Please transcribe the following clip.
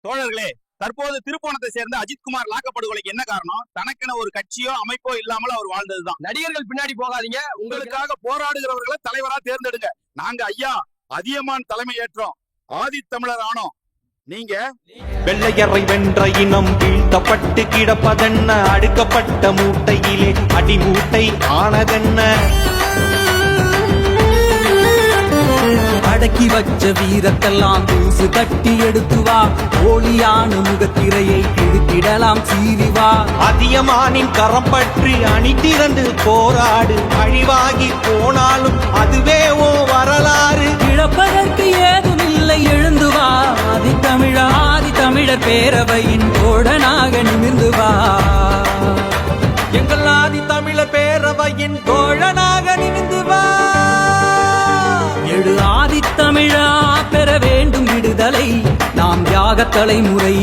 தோழர்களே, தற்போது திருப்போணத்தை சேர்ந்த அஜித்குமார் லாக்கப்படுகொலைக்கு என்ன காரணம்? தனக்கென ஒரு கட்சியோ அமைப்போ இல்லாமல் அவர் வாழ்ந்ததுதான். நடிகர்கள் பின்னாடி போகாதீங்க, உங்களுக்காக போராடுகிறவர்களை தலைவரா தேர்ந்தெடுங்க. நாங்க ஐயா அதியமான் தலைமை ஏற்றோம், ஆதித்தமிழர் ஆனோம். நீங்க வெள்ளையரை வென்ற இனம் வீழ்த்தப்பட்டு கிடப்பதென்ன, அடுக்கப்பட்ட மூட்டையிலே அடிமூட்டை ஆனதென்ன, அடக்கி வச்ச வீரத்தெல்லாம் தூசு தட்டி எடுத்து வா, போலியான முகத்திரையை கிழித்திடலாம் சீரிவா. அதியமானின் கரம் பற்றி அணி திரண்டு போராடு, அழிவாகி போனாலும் அதுவே ஓ வரலாறு. இழப்பதற்கு ஏதும் இல்லை, எழுந்து வா, ஆதித்தமிழர் பேரவையின் தோழனாக நிமிர்ந்து வா. எங்கள் ஆதித்தமிழர் பேரவையின் தோழனாக நிமிர்ந்து வா. எழு ஆதித்தமிழா, பெற வேண்டும் விடுதலை, நாம் தியாக தலைமுறை.